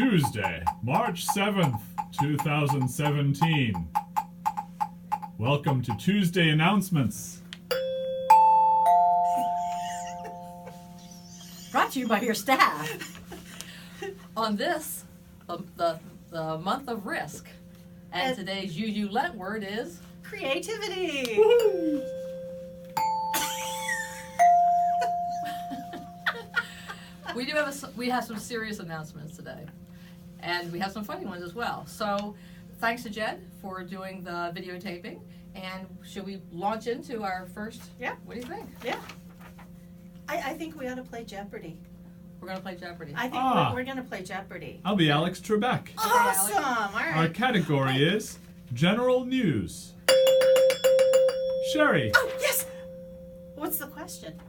Tuesday, March 7th, 2017. Welcome to Tuesday Announcements. Brought to you by your staff. On this, the month of risk. And today's UU Lent word is Creativity. Woo-hoo. we have some serious announcements today, and we have some funny ones as well. So, thanks to Jed for doing the videotaping. And should we launch into our first? Yeah. What do you think? Yeah. I think we ought to play Jeopardy. We're gonna play Jeopardy. I think we're gonna play Jeopardy. I'll be Alex Trebek. Awesome! All Our right. category is General News. Sherry. Oh, yes! What's the question?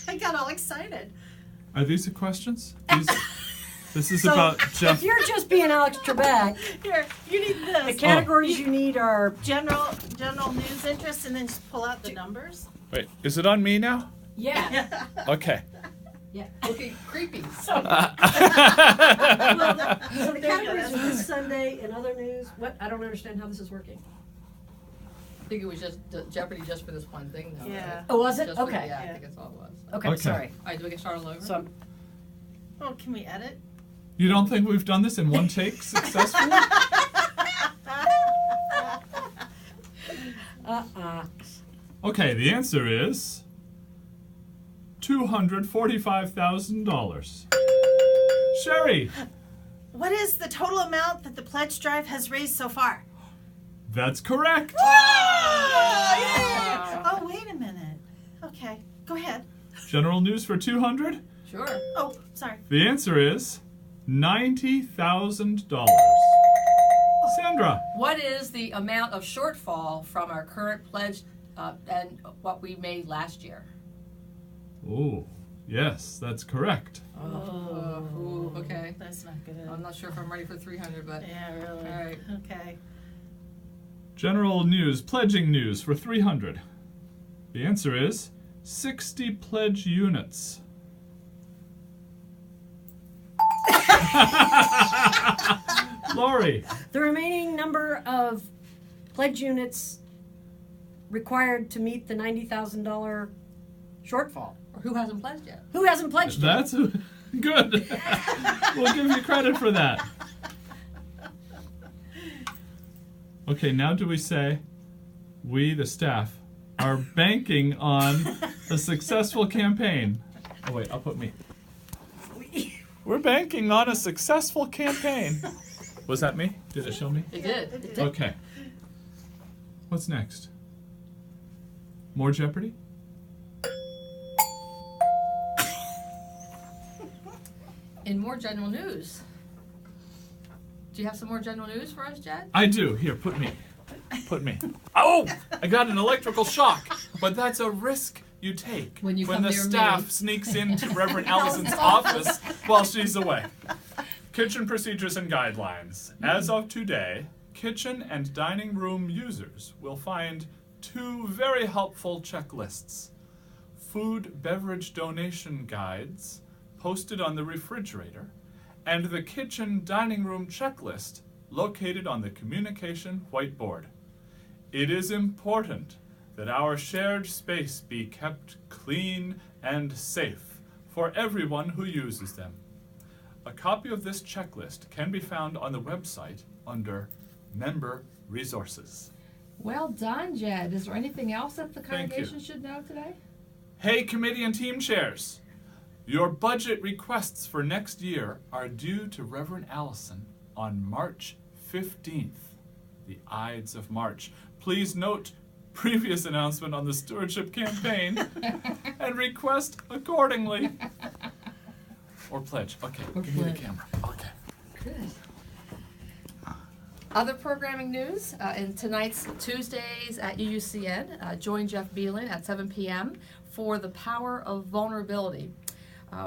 I got all excited. Are these the questions? This is So, about Jeff. If you're just being Alex Trebek, Here, you need the this. categories you need are General news interest, and then just pull out the numbers. Wait, is it on me now? yeah. Okay. Yeah. Okay. Creepy. So the There you go, categories that's are this right. Sunday and other news. What? I don't understand how this is working. I think it was just Jeopardy just for this one thing, though. Yeah. Right? Oh, was it? Just for- Okay. yeah, I Yeah. think that's all it was. Okay. Okay. Sorry. All right, do we get started all over? So Oh, can we edit? You don't think we've done this in one take successfully? Okay, the answer is $245,000. Sherry, What is the total amount that the pledge drive has raised so far? that's correct. Yeah! Oh, wait a minute. Okay, go ahead. General news for 200. Sure. Oh, sorry. The answer is $90,000. Sandra, What is the amount of shortfall from our current pledge and what we made last year? oh, yes, that's correct. Ooh, okay. That's not good. I'm not sure if I'm ready for 300, but Yeah, really. all right. Okay. General news, pledging news for 300. The answer is 60 pledge units. Lori, the remaining number of pledge units required to meet the $90,000 shortfall. Or who hasn't pledged yet? Who hasn't pledged yet? that's good. We'll give you credit for that. Okay, now do we say we, the staff, are banking on a successful campaign? Oh wait, I'll put me. We're banking on a successful campaign. Was that me? Did it show me? It did. It did. Okay. What's next? More Jeopardy? In more general news. Do you have some more general news for us, Jed? I do. Here, put me. Put me. Oh! I got an electrical shock. But that's a risk you take When you come the near staff me. sneaks into Reverend Allison's office while she's away. Kitchen procedures and guidelines. As of today, kitchen and dining room users will find two very helpful checklists. Food beverage donation guides posted on the refrigerator, and the kitchen dining room checklist located on the communication whiteboard. It is important that our shared space be kept clean and safe for everyone who uses them. A copy of this checklist can be found on the website under Member Resources. Well done, Jed. Is there anything else that the Thank you. congregation should know today? Hey, committee and team chairs! Your budget requests for next year are due to Reverend Allison on March 15th, the Ides of March. Please note previous announcement on the stewardship campaign and request accordingly. Or pledge. Okay, Or give me pledge. the camera. Okay. Good. Other programming news, in tonight's Tuesdays at UUCN, join Jeff Beelan at 7 p.m. for The Power of Vulnerability.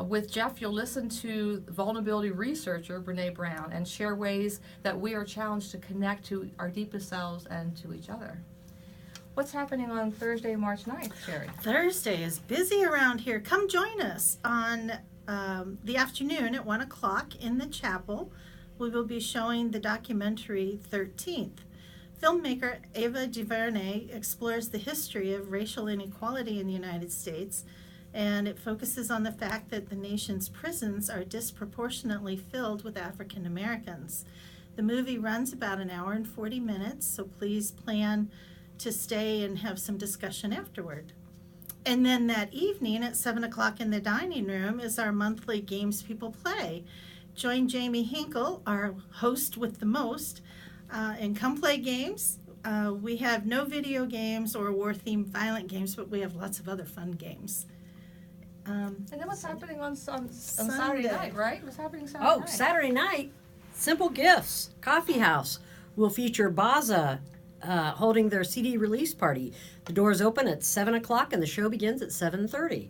With Jeff, you'll listen to vulnerability researcher Brene Brown and share ways that we are challenged to connect to our deepest selves and to each other. What's happening on Thursday, March 9th, Sherry? Thursday is busy around here. Come join us on the afternoon at 1 o'clock in the chapel, we will be showing the documentary 13th. Filmmaker Ava DuVernay explores the history of racial inequality in the United States, and it focuses on the fact that the nation's prisons are disproportionately filled with African Americans. The movie runs about an hour and 40 minutes, so please plan to stay and have some discussion afterward. And then that evening at 7 o'clock in the dining room is our monthly Games People Play. Join Jamie Hinkle, our host with the most, and come play games. We have no video games or war-themed violent games, but we have lots of other fun games. And then what's happening on Saturday Sunday. night, right? What's happening Saturday Oh, night? Saturday night, Simple Gifts Coffee House will feature Baza holding their CD release party. The doors open at 7 o'clock and the show begins at 7:30.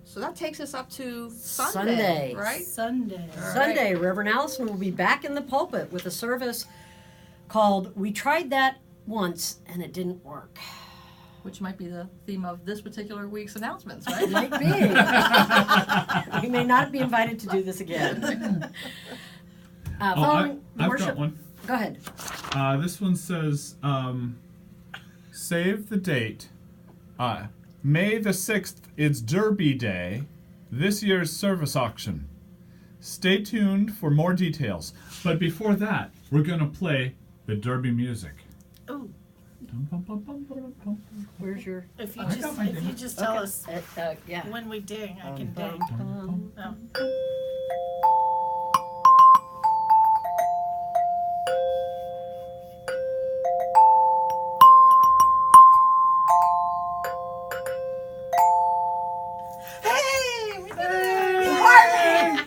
So that takes us up to Sunday, Sunday. right? Sunday. All right. Sunday, Reverend Allison will be back in the pulpit with a service called We Tried That Once and It Didn't Work. Which might be the theme of this particular week's announcements, It right? might be. You may not be invited to do this again. Following the I've worship. got one. Go ahead. This one says, save the date. May the 6th is Derby Day, this year's service auction. Stay tuned for more details. But before that, we're going to play the Derby music. Oh, Where's your? if you I got my ding. just tell Okay. us Yeah. when we ding, I can Bum, ding. bum, bum. Oh. Hey, we did it!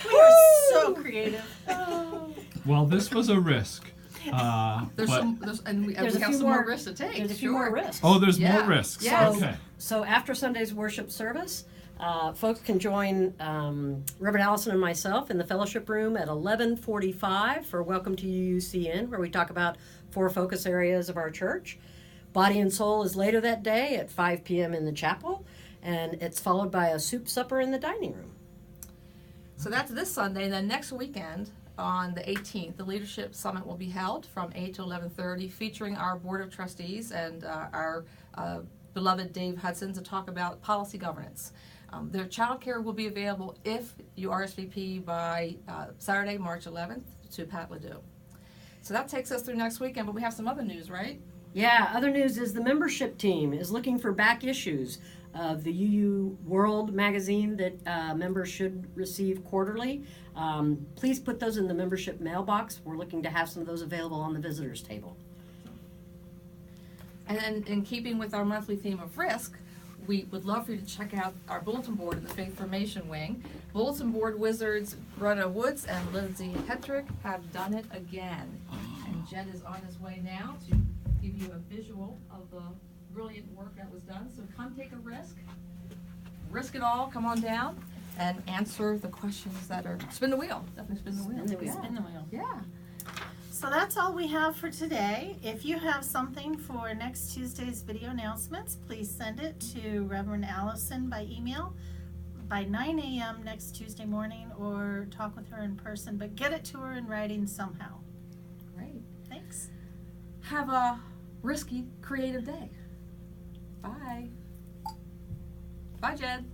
We are so creative. Well, this was a risk. There's but, and we There's have a few some more- more risks to take. There's a few sure. more risks. oh, there's Yeah. more risks. Yes. Okay. So after Sunday's worship service, folks can join Reverend Allison and myself in the fellowship room at 11:45 for Welcome to UUCN, where we talk about 4 focus areas of our church. Body and Soul is later that day at 5 p.m. in the chapel, and it's followed by a soup supper in the dining room. So that's this Sunday. And then next weekend, on the 18th, the Leadership Summit will be held from 8 to 11:30, featuring our Board of Trustees and our beloved Dave Hudson to talk about policy governance. Their childcare will be available if you RSVP by Saturday, March 11th to Pat Ledoux. So that takes us through next weekend, but we have some other news, right? Yeah, other news is the membership team is looking for back issues of the UU World magazine that members should receive quarterly. Please put those in the membership mailbox. We're looking to have some of those available on the visitors table. And then in keeping with our monthly theme of risk, we would love for you to check out our bulletin board in the Faith Formation Wing. Bulletin board wizards Brenna Woods and Lindsay Hetrick have done it again. And Jed is on his way now to give you a visual of the brilliant work that was done. So come take a risk it all, come on down and answer the questions that are, spin the wheel, definitely spin the wheel. Spin the wheel. Yeah. Spin the wheel. Yeah. So that's all we have for today. If you have something for next Tuesday's video announcements, please send it to Reverend Allison by email by 9 a.m. next Tuesday morning, or talk with her in person, but get it to her in writing somehow. Great. Thanks. Have a risky, creative day. Bye. Bye, Jed.